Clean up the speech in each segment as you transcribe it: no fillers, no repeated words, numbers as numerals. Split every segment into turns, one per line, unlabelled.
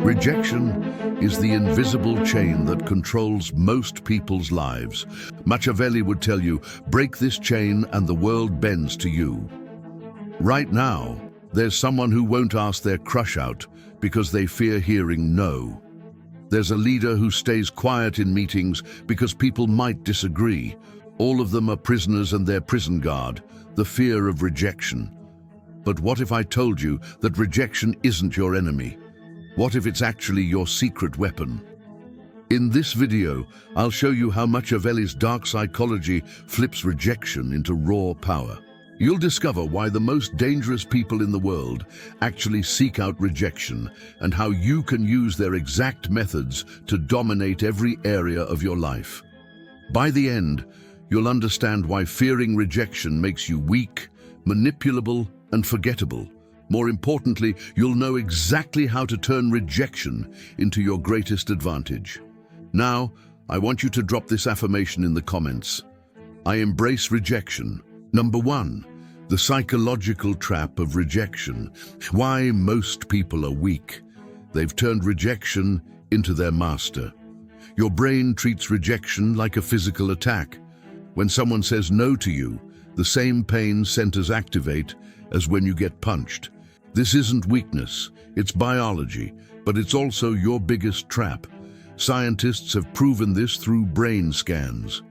Rejection is the invisible chain that controls most people's lives. Machiavelli would tell you, break this chain and the world bends to you. Right now, there's someone who won't ask their crush out because they fear hearing no. There's a leader who stays quiet in meetings because people might disagree. All of them are prisoners and their prison guard, the fear of rejection. But what if I told you that rejection isn't your enemy? What if it's actually your secret weapon? In this video, I'll show you how Machiavelli's dark psychology flips rejection into raw power. You'll discover why the most dangerous people in the world actually seek out rejection and how you can use their exact methods to dominate every area of your life. By the end, you'll understand why fearing rejection makes you weak, manipulable, and forgettable. More importantly, you'll know exactly how to turn rejection into your greatest advantage. Now, I want you to drop this affirmation in the comments. I embrace rejection. Number 1, the psychological trap of rejection. Why most people are weak. They've turned rejection into their master. Your brain treats rejection like a physical attack. When someone says no to you, the same pain centers activate as when you get punched. This isn't weakness, it's biology, but it's also your biggest trap. Scientists have proven this through brain scans.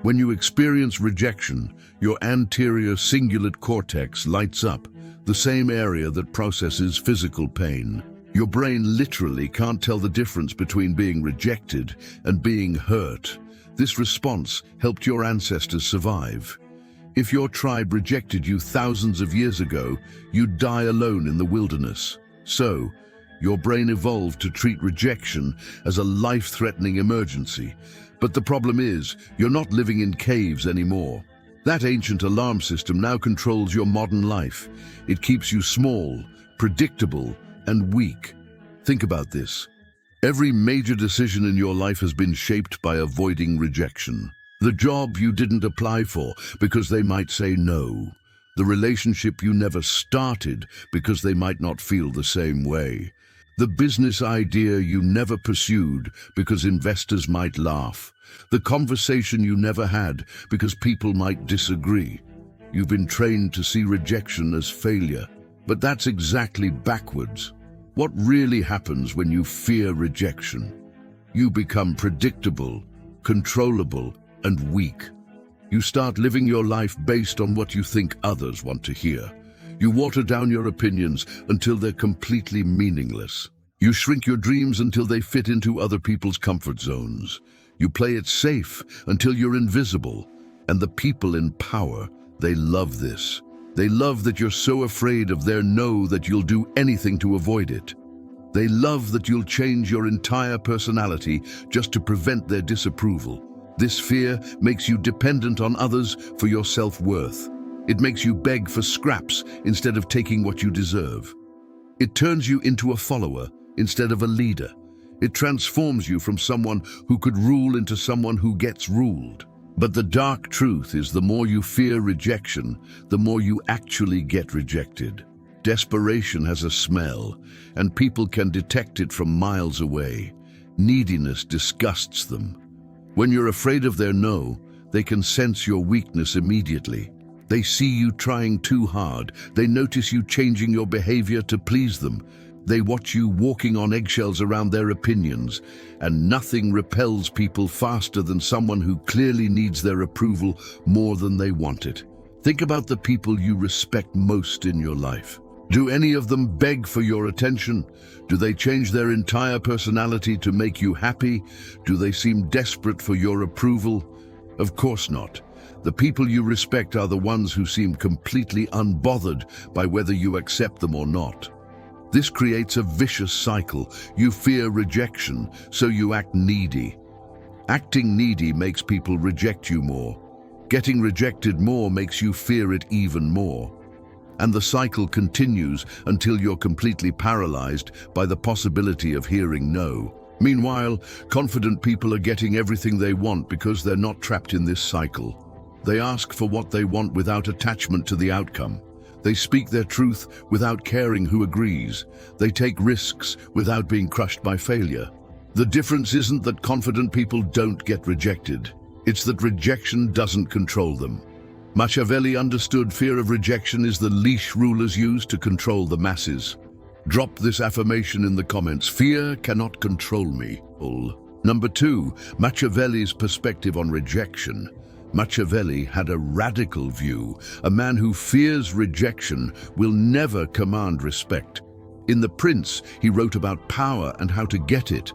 When you experience rejection, your anterior cingulate cortex lights up, the same area that processes physical pain. Your brain literally can't tell the difference between being rejected and being hurt. This response helped your ancestors survive. If your tribe rejected you thousands of years ago, you'd die alone in the wilderness. So, your brain evolved to treat rejection as a life-threatening emergency. But the problem is, you're not living in caves anymore. That ancient alarm system now controls your modern life. It keeps you small, predictable, and weak. Think about this. Every major decision in your life has been shaped by avoiding rejection. The job you didn't apply for because they might say no. The relationship you never started because they might not feel the same way. The business idea you never pursued because investors might laugh. The conversation you never had because people might disagree. You've been trained to see rejection as failure, but that's exactly backwards. What really happens when you fear rejection? You become predictable, controllable, and weak. You start living your life based on what you think others want to hear. You water down your opinions until they're completely meaningless. You shrink your dreams until they fit into other people's comfort zones. You play it safe until you're invisible. And the people in power, they love this. They love that you're so afraid of their no that you'll do anything to avoid it. They love that you'll change your entire personality just to prevent their disapproval. This fear makes you dependent on others for your self-worth. It makes you beg for scraps instead of taking what you deserve. It turns you into a follower instead of a leader. It transforms you from someone who could rule into someone who gets ruled. But the dark truth is the more you fear rejection, the more you actually get rejected. Desperation has a smell, and people can detect it from miles away. Neediness disgusts them. When you're afraid of their no, they can sense your weakness immediately. They see you trying too hard. They notice you changing your behavior to please them. They watch you walking on eggshells around their opinions. And nothing repels people faster than someone who clearly needs their approval more than they want it. Think about the people you respect most in your life. Do any of them beg for your attention? Do they change their entire personality to make you happy? Do they seem desperate for your approval? Of course not. The people you respect are the ones who seem completely unbothered by whether you accept them or not. This creates a vicious cycle. You fear rejection, so you act needy. Acting needy makes people reject you more. Getting rejected more makes you fear it even more. And the cycle continues until you're completely paralyzed by the possibility of hearing no. Meanwhile, confident people are getting everything they want because they're not trapped in this cycle. They ask for what they want without attachment to the outcome. They speak their truth without caring who agrees. They take risks without being crushed by failure. The difference isn't that confident people don't get rejected. It's that rejection doesn't control them. Machiavelli understood fear of rejection is the leash rulers use to control the masses. Drop this affirmation in the comments. Fear cannot control me. Number 2, Machiavelli's perspective on rejection. Machiavelli had a radical view. A man who fears rejection will never command respect. In The Prince, he wrote about power and how to get it.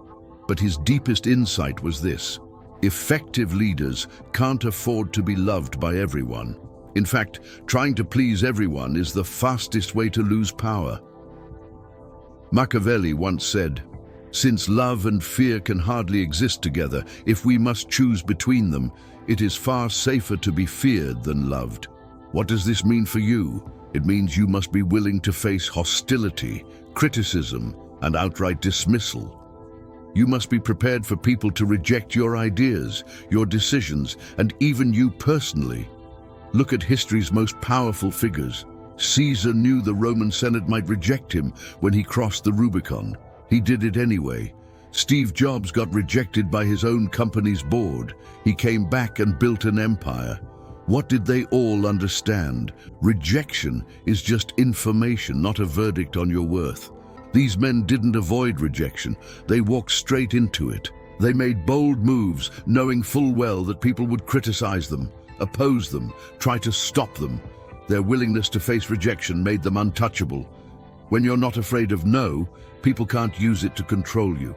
But his deepest insight was this: effective leaders can't afford to be loved by everyone. In fact, trying to please everyone is the fastest way to lose power. Machiavelli once said, "Since love and fear can hardly exist together, if we must choose between them, it is far safer to be feared than loved." What does this mean for you? It means you must be willing to face hostility, criticism, and outright dismissal. You must be prepared for people to reject your ideas, your decisions, and even you personally. Look at history's most powerful figures. Caesar knew the Roman Senate might reject him when he crossed the Rubicon. He did it anyway. Steve Jobs got rejected by his own company's board. He came back and built an empire. What did they all understand? Rejection is just information, not a verdict on your worth. These men didn't avoid rejection. They walked straight into it. They made bold moves, knowing full well that people would criticize them, oppose them, try to stop them. Their willingness to face rejection made them untouchable. When you're not afraid of no, people can't use it to control you.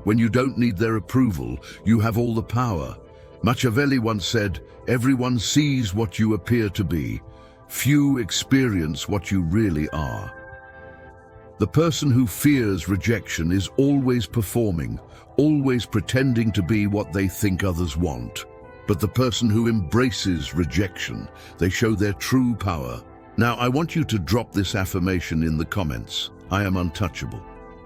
When you don't need their approval, you have all the power. Machiavelli once said, "Everyone sees what you appear to be. Few experience what you really are." The person who fears rejection is always performing, always pretending to be what they think others want. But the person who embraces rejection, they show their true power. Now, I want you to drop this affirmation in the comments. I am untouchable.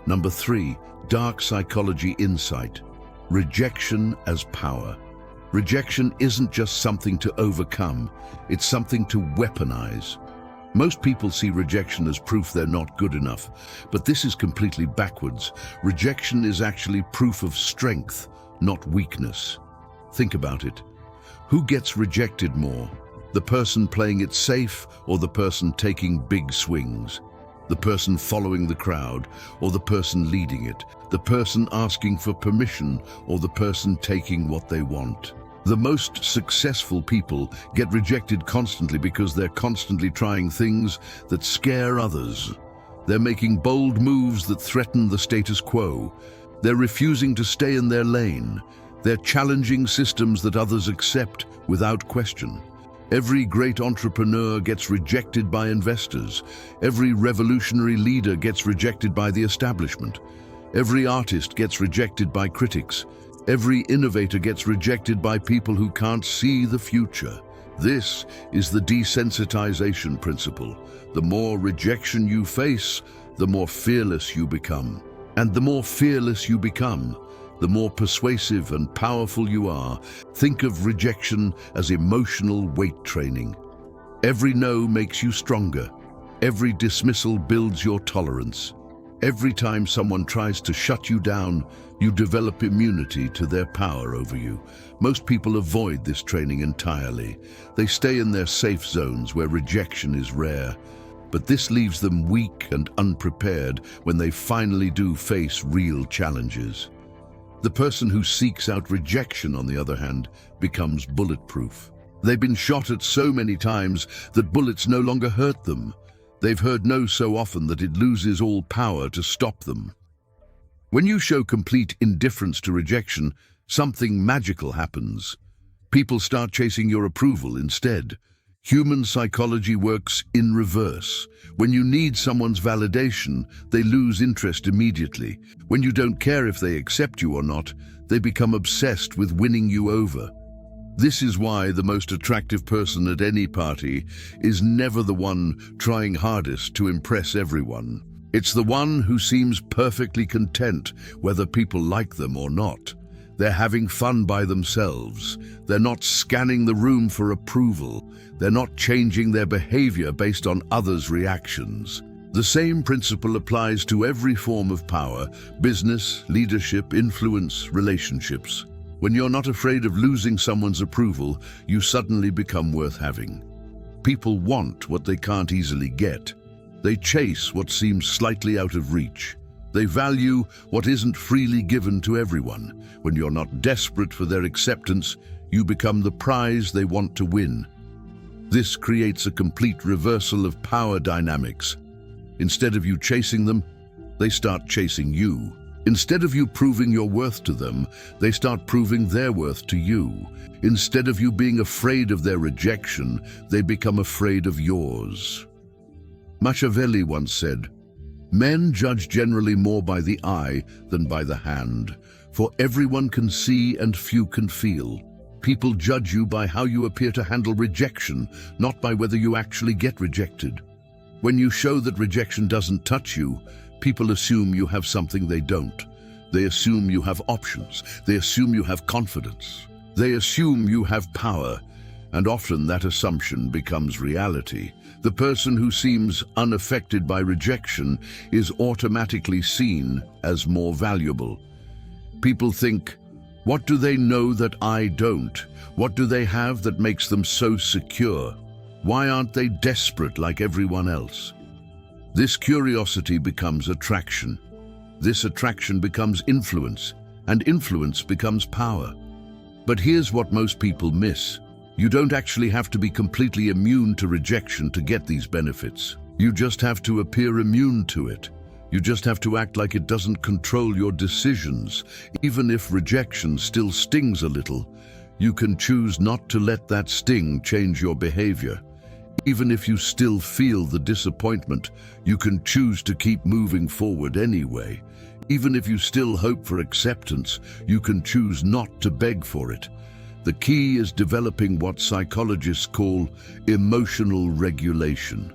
Number 3, dark psychology insight. Rejection as power. Rejection isn't just something to overcome, it's something to weaponize. Most people see rejection as proof they're not good enough, but this is completely backwards. Rejection is actually proof of strength, not weakness. Think about it. Who gets rejected more? The person playing it safe or the person taking big swings? The person following the crowd or the person leading it? The person asking for permission or the person taking what they want? The most successful people get rejected constantly because they're constantly trying things that scare others. They're making bold moves that threaten the status quo. They're refusing to stay in their lane. They're challenging systems that others accept without question. Every great entrepreneur gets rejected by investors. Every revolutionary leader gets rejected by the establishment. Every artist gets rejected by critics. Every innovator gets rejected by people who can't see the future. This is the desensitization principle. The more rejection you face, the more fearless you become. And the more fearless you become, the more persuasive and powerful you are. Think of rejection as emotional weight training. Every no makes you stronger. Every dismissal builds your tolerance. Every time someone tries to shut you down, you develop immunity to their power over you. Most people avoid this training entirely. They stay in their safe zones where rejection is rare. But this leaves them weak and unprepared when they finally do face real challenges. The person who seeks out rejection, on the other hand, becomes bulletproof. They've been shot at so many times that bullets no longer hurt them. They've heard no so often that it loses all power to stop them. When you show complete indifference to rejection, something magical happens. People start chasing your approval instead. Human psychology works in reverse. When you need someone's validation, they lose interest immediately. When you don't care if they accept you or not, they become obsessed with winning you over. This is why the most attractive person at any party is never the one trying hardest to impress everyone. It's the one who seems perfectly content whether people like them or not. They're having fun by themselves. They're not scanning the room for approval. They're not changing their behavior based on others' reactions. The same principle applies to every form of power: business, leadership, influence, relationships. When you're not afraid of losing someone's approval, you suddenly become worth having. People want what they can't easily get. They chase what seems slightly out of reach. They value what isn't freely given to everyone. When you're not desperate for their acceptance, you become the prize they want to win. This creates a complete reversal of power dynamics. Instead of you chasing them, they start chasing you. Instead of you proving your worth to them, they start proving their worth to you. Instead of you being afraid of their rejection, they become afraid of yours. Machiavelli once said, "Men judge generally more by the eye than by the hand, for everyone can see and few can feel." People judge you by how you appear to handle rejection, not by whether you actually get rejected. When you show that rejection doesn't touch you, people assume you have something they don't. They assume you have options. They assume you have confidence. They assume you have power, and often that assumption becomes reality. The person who seems unaffected by rejection is automatically seen as more valuable. People think, what do they know that I don't? What do they have that makes them so secure? Why aren't they desperate like everyone else? This curiosity becomes attraction. This attraction becomes influence, and influence becomes power. But here's what most people miss. You don't actually have to be completely immune to rejection to get these benefits. You just have to appear immune to it. You just have to act like it doesn't control your decisions. Even if rejection still stings a little, you can choose not to let that sting change your behavior. Even if you still feel the disappointment, you can choose to keep moving forward anyway. Even if you still hope for acceptance, you can choose not to beg for it. The key is developing what psychologists call emotional regulation.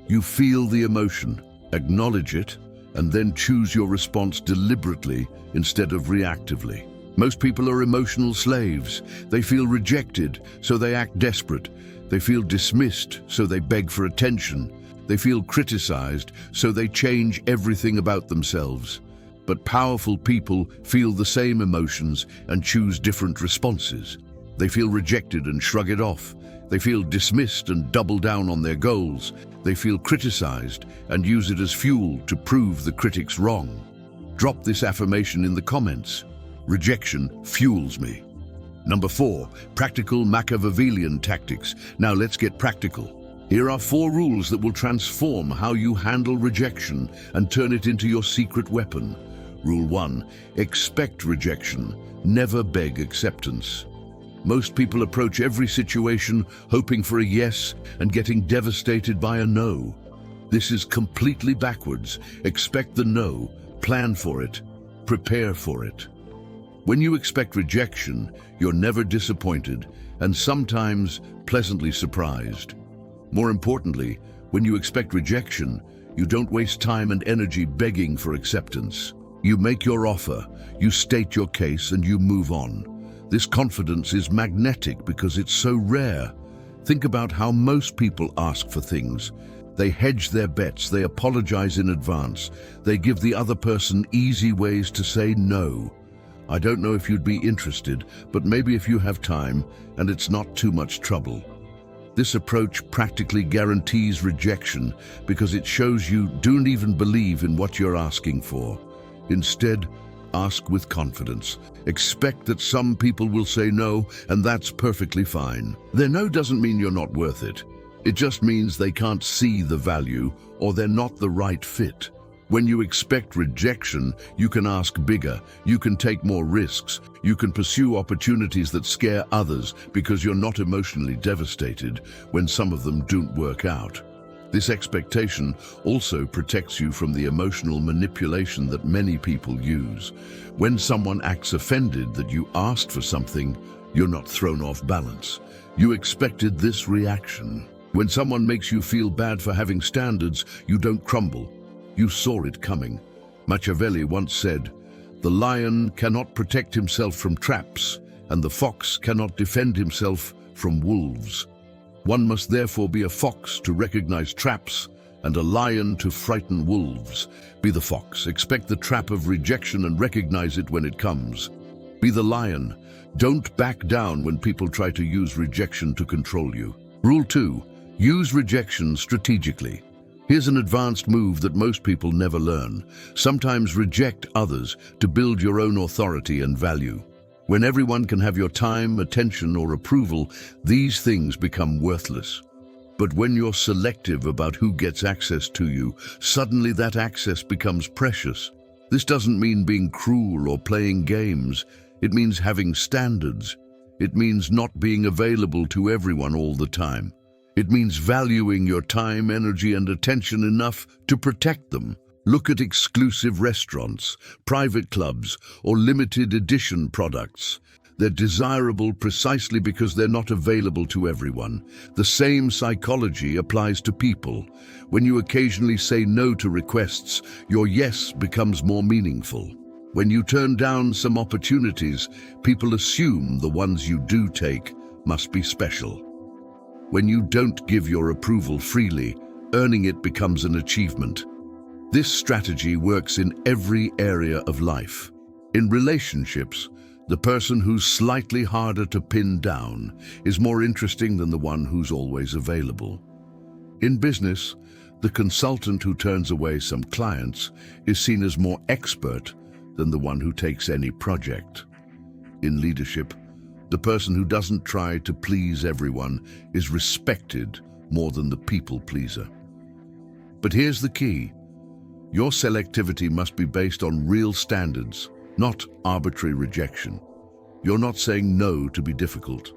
You feel the emotion, acknowledge it, and then choose your response deliberately instead of reactively. Most people are emotional slaves. They feel rejected, so they act desperate. They feel dismissed, so they beg for attention. They feel criticized, so they change everything about themselves. But powerful people feel the same emotions and choose different responses. They feel rejected and shrug it off. They feel dismissed and double down on their goals. They feel criticized and use it as fuel to prove the critics wrong. Drop this affirmation in the comments. Rejection fuels me. Number 4, practical Machiavellian tactics. Now let's get practical. Here are 4 rules that will transform how you handle rejection and turn it into your secret weapon. Rule 1, expect rejection, never beg acceptance. Most people approach every situation hoping for a yes and getting devastated by a no. This is completely backwards. Expect the no, plan for it, prepare for it. When you expect rejection, you're never disappointed and sometimes pleasantly surprised. More importantly, when you expect rejection, you don't waste time and energy begging for acceptance. You make your offer, you state your case, and you move on. This confidence is magnetic because it's so rare. Think about how most people ask for things. They hedge their bets, they apologize in advance, they give the other person easy ways to say no. I don't know if you'd be interested, but maybe if you have time and it's not too much trouble. This approach practically guarantees rejection because it shows you don't even believe in what you're asking for. Instead, ask with confidence. Expect that some people will say no, and that's perfectly fine. Their no doesn't mean you're not worth it. It just means they can't see the value or they're not the right fit. When you expect rejection, you can ask bigger, you can take more risks, you can pursue opportunities that scare others because you're not emotionally devastated when some of them don't work out. This expectation also protects you from the emotional manipulation that many people use. When someone acts offended that you asked for something, you're not thrown off balance. You expected this reaction. When someone makes you feel bad for having standards, you don't crumble. You saw it coming. Machiavelli once said, The lion cannot protect himself from traps, and the fox cannot defend himself from wolves. One must therefore be a fox to recognize traps, and a lion to frighten wolves. Be the fox, expect the trap of rejection and recognize it when it comes. Be the lion, don't back down when people try to use rejection to control you. Rule 2, use rejection strategically. Here's an advanced move that most people never learn. Sometimes reject others to build your own authority and value. When everyone can have your time, attention, or approval, these things become worthless. But when you're selective about who gets access to you, suddenly that access becomes precious. This doesn't mean being cruel or playing games. It means having standards. It means not being available to everyone all the time. It means valuing your time, energy, and attention enough to protect them. Look at exclusive restaurants, private clubs, or limited edition products. They're desirable precisely because they're not available to everyone. The same psychology applies to people. When you occasionally say no to requests, your yes becomes more meaningful. When you turn down some opportunities, people assume the ones you do take must be special. When you don't give your approval freely, earning it becomes an achievement. This strategy works in every area of life. In relationships, the person who's slightly harder to pin down is more interesting than the one who's always available. In business, the consultant who turns away some clients is seen as more expert than the one who takes any project. In leadership, the person who doesn't try to please everyone is respected more than the people pleaser. But here's the key. Your selectivity must be based on real standards, not arbitrary rejection. You're not saying no to be difficult.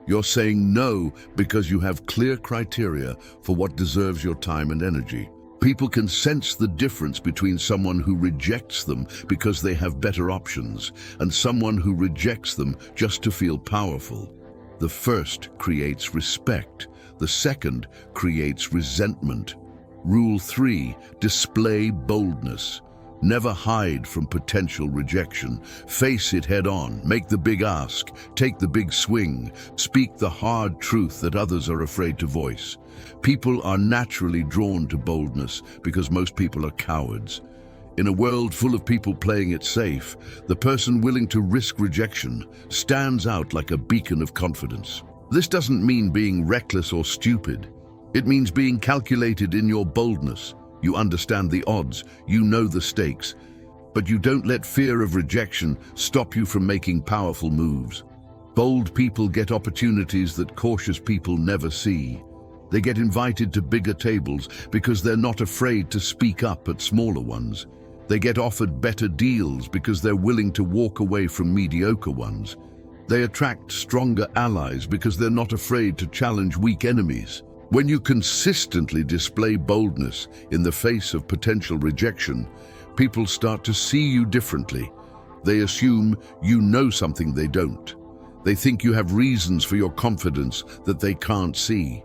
You're saying no because you have clear criteria for what deserves your time and energy. People can sense the difference between someone who rejects them because they have better options and someone who rejects them just to feel powerful. The first creates respect. The second creates resentment. Rule 3, display boldness. Never hide from potential rejection. Face it head on. Make the big ask. Take the big swing. Speak the hard truth that others are afraid to voice. People are naturally drawn to boldness because most people are cowards. In a world full of people playing it safe, the person willing to risk rejection stands out like a beacon of confidence. This doesn't mean being reckless or stupid. It means being calculated in your boldness. You understand the odds, you know the stakes, but you don't let fear of rejection stop you from making powerful moves. Bold people get opportunities that cautious people never see. They get invited to bigger tables because they're not afraid to speak up at smaller ones. They get offered better deals because they're willing to walk away from mediocre ones. They attract stronger allies because they're not afraid to challenge weak enemies. When you consistently display boldness in the face of potential rejection, people start to see you differently. They assume you know something they don't. They think you have reasons for your confidence that they can't see.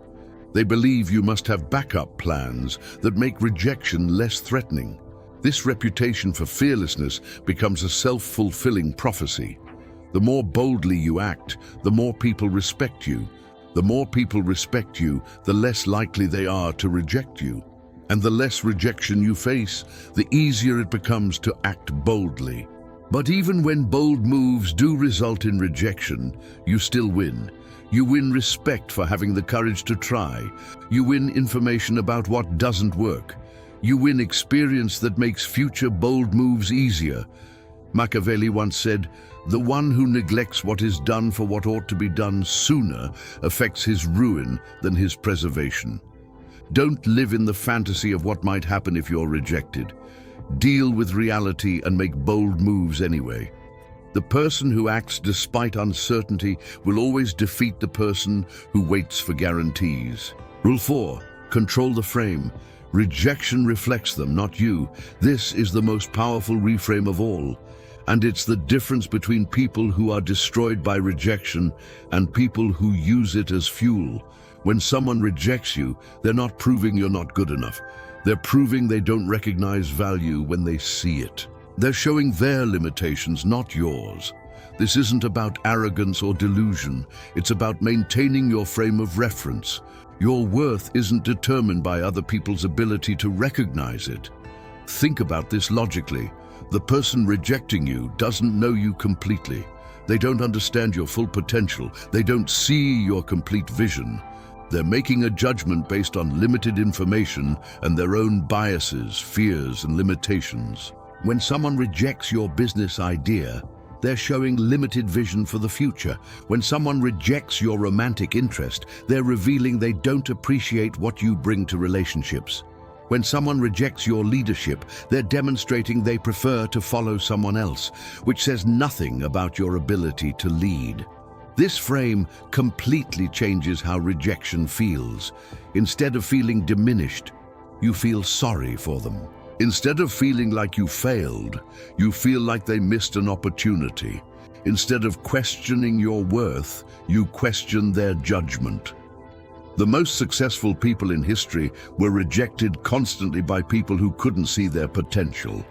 They believe you must have backup plans that make rejection less threatening. This reputation for fearlessness becomes a self-fulfilling prophecy. The more boldly you act, the more people respect you. The more people respect you, the less likely they are to reject you. And the less rejection you face, the easier it becomes to act boldly. But even when bold moves do result in rejection, you still win. You win respect for having the courage to try. You win information about what doesn't work. You win experience that makes future bold moves easier. Machiavelli once said, "The one who neglects what is done for what ought to be done sooner affects his ruin than his preservation." Don't live in the fantasy of what might happen if you're rejected. Deal with reality and make bold moves anyway. The person who acts despite uncertainty will always defeat the person who waits for guarantees. Rule 4, control the frame. Rejection reflects them, not you. This is the most powerful reframe of all. And it's the difference between people who are destroyed by rejection and people who use it as fuel. When someone rejects you, they're not proving you're not good enough. They're proving they don't recognize value when they see it. They're showing their limitations, not yours. This isn't about arrogance or delusion. It's about maintaining your frame of reference. Your worth isn't determined by other people's ability to recognize it. Think about this logically. The person rejecting you doesn't know you completely. They don't understand your full potential. They don't see your complete vision. They're making a judgment based on limited information and their own biases, fears, and limitations. When someone rejects your business idea, they're showing limited vision for the future. When someone rejects your romantic interest, they're revealing they don't appreciate what you bring to relationships. When someone rejects your leadership, they're demonstrating they prefer to follow someone else, which says nothing about your ability to lead. This frame completely changes how rejection feels. Instead of feeling diminished, you feel sorry for them. Instead of feeling like you failed, you feel like they missed an opportunity. Instead of questioning your worth, you question their judgment. The most successful people in history were rejected constantly by people who couldn't see their potential.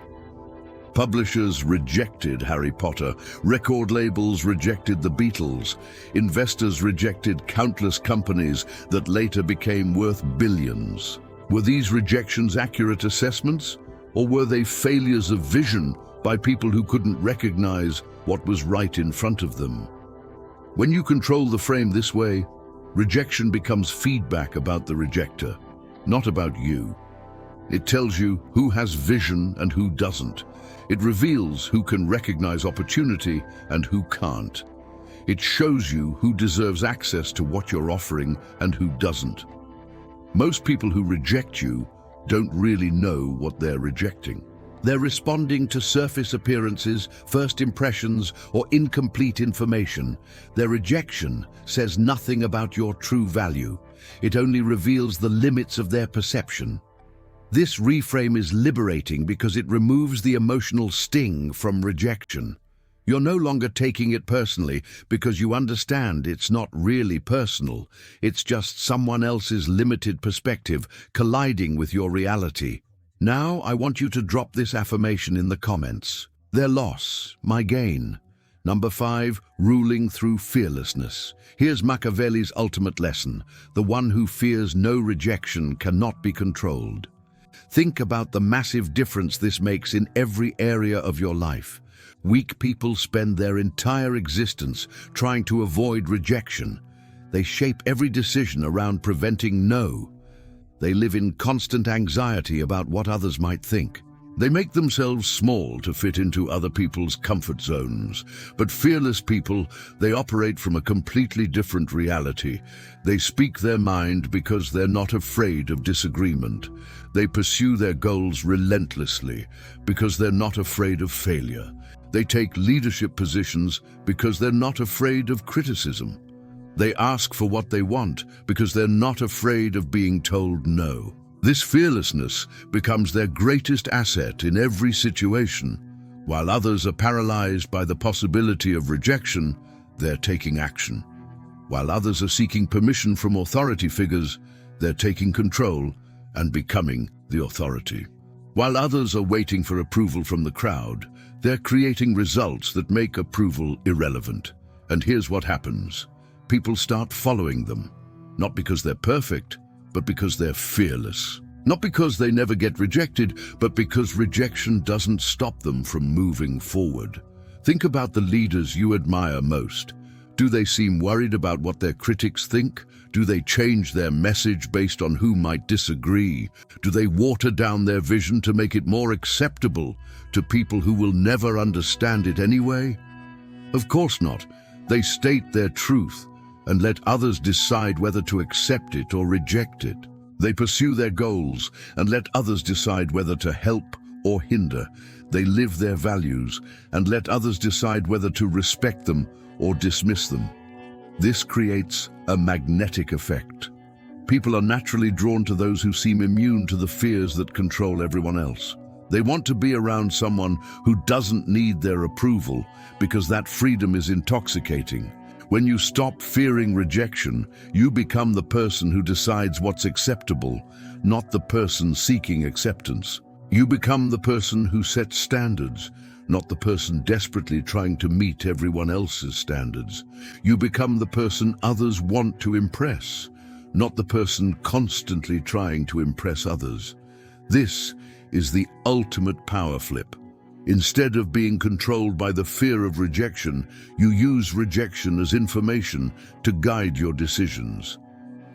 Publishers rejected Harry Potter, record labels rejected the Beatles, investors rejected countless companies that later became worth billions. Were these rejections accurate assessments, or were they failures of vision by people who couldn't recognize what was right in front of them? When you control the frame this way, rejection becomes feedback about the rejecter, not about you. It tells you who has vision and who doesn't. It reveals who can recognize opportunity and who can't. It shows you who deserves access to what you're offering and who doesn't. Most people who reject you don't really know what they're rejecting. They're responding to surface appearances, first impressions, or incomplete information. Their rejection says nothing about your true value. It only reveals the limits of their perception. This reframe is liberating because it removes the emotional sting from rejection. You're no longer taking it personally because you understand it's not really personal. It's just someone else's limited perspective colliding with your reality. Now I want you to drop this affirmation in the comments. Their loss, my gain. Number 5, ruling through fearlessness. Here's Machiavelli's ultimate lesson. The one who fears no rejection cannot be controlled. Think about the massive difference this makes in every area of your life. Weak people spend their entire existence trying to avoid rejection. They shape every decision around preventing no. They live in constant anxiety about what others might think. They make themselves small to fit into other people's comfort zones. But fearless people, they operate from a completely different reality. They speak their mind because they're not afraid of disagreement. They pursue their goals relentlessly because they're not afraid of failure. They take leadership positions because they're not afraid of criticism. They ask for what they want because they're not afraid of being told no. This fearlessness becomes their greatest asset in every situation. While others are paralyzed by the possibility of rejection, they're taking action. While others are seeking permission from authority figures, they're taking control and becoming the authority. While others are waiting for approval from the crowd, they're creating results that make approval irrelevant. And here's what happens. People start following them, not because they're perfect, but because they're fearless. Not because they never get rejected, but because rejection doesn't stop them from moving forward. Think about the leaders you admire most. Do they seem worried about what their critics think? Do they change their message based on who might disagree? Do they water down their vision to make it more acceptable to people who will never understand it anyway? Of course not. They state their truth and let others decide whether to accept it or reject it. They pursue their goals and let others decide whether to help or hinder. They live their values and let others decide whether to respect them or dismiss them. This creates a magnetic effect. People are naturally drawn to those who seem immune to the fears that control everyone else. They want to be around someone who doesn't need their approval because that freedom is intoxicating. When you stop fearing rejection, you become the person who decides what's acceptable, not the person seeking acceptance. You become the person who sets standards, not the person desperately trying to meet everyone else's standards. You become the person others want to impress, not the person constantly trying to impress others. This is the ultimate power flip. Instead of being controlled by the fear of rejection, you use rejection as information to guide your decisions.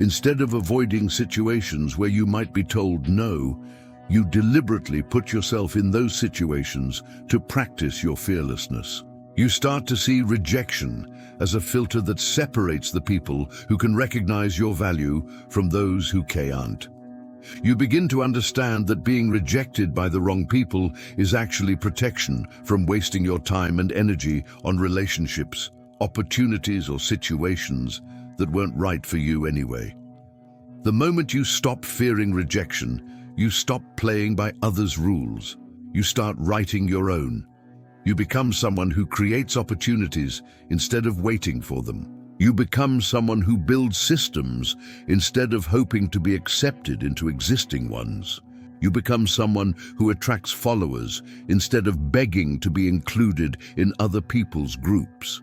Instead of avoiding situations where you might be told no, you deliberately put yourself in those situations to practice your fearlessness. You start to see rejection as a filter that separates the people who can recognize your value from those who can't. You begin to understand that being rejected by the wrong people is actually protection from wasting your time and energy on relationships, opportunities, or situations that weren't right for you anyway. The moment you stop fearing rejection, you stop playing by others' rules. You start writing your own. You become someone who creates opportunities instead of waiting for them. You become someone who builds systems instead of hoping to be accepted into existing ones. You become someone who attracts followers instead of begging to be included in other people's groups.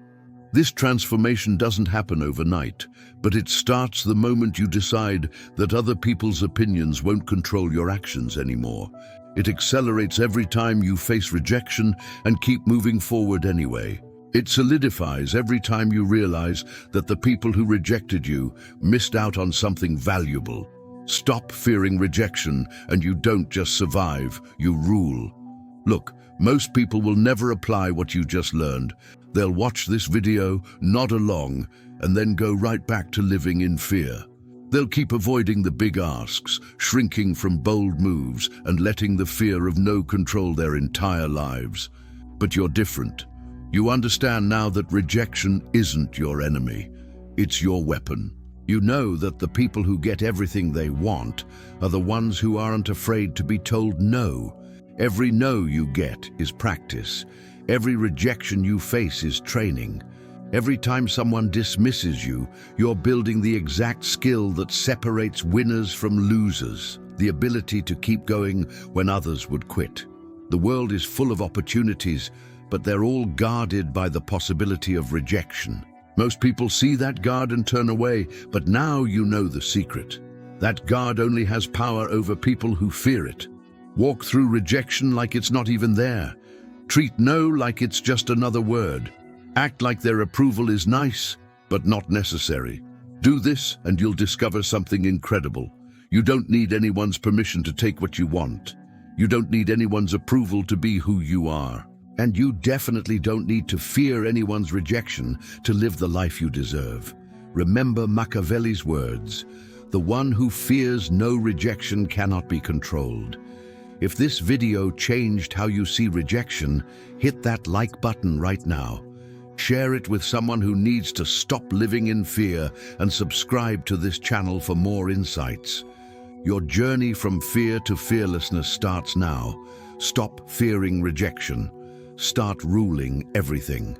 This transformation doesn't happen overnight, but it starts the moment you decide that other people's opinions won't control your actions anymore. It accelerates every time you face rejection and keep moving forward anyway. It solidifies every time you realize that the people who rejected you missed out on something valuable. Stop fearing rejection, and you don't just survive, you rule. Look, most people will never apply what you just learned. They'll watch this video, nod along, and then go right back to living in fear. They'll keep avoiding the big asks, shrinking from bold moves, and letting the fear of no control their entire lives. But you're different. You understand now that rejection isn't your enemy. It's your weapon. You know that the people who get everything they want are the ones who aren't afraid to be told no. Every no you get is practice. Every rejection you face is training. Every time someone dismisses you, you're building the exact skill that separates winners from losers, the ability to keep going when others would quit. The world is full of opportunities, but they're all guarded by the possibility of rejection. Most people see that guard and turn away, but now you know the secret. That guard only has power over people who fear it. Walk through rejection like it's not even there. Treat no like it's just another word. Act like their approval is nice, but not necessary. Do this and you'll discover something incredible. You don't need anyone's permission to take what you want. You don't need anyone's approval to be who you are. And you definitely don't need to fear anyone's rejection to live the life you deserve. Remember Machiavelli's words, "The one who fears no rejection cannot be controlled." If this video changed how you see rejection, hit that like button right now. Share it with someone who needs to stop living in fear, and subscribe to this channel for more insights. Your journey from fear to fearlessness starts now. Stop fearing rejection. Start ruling everything.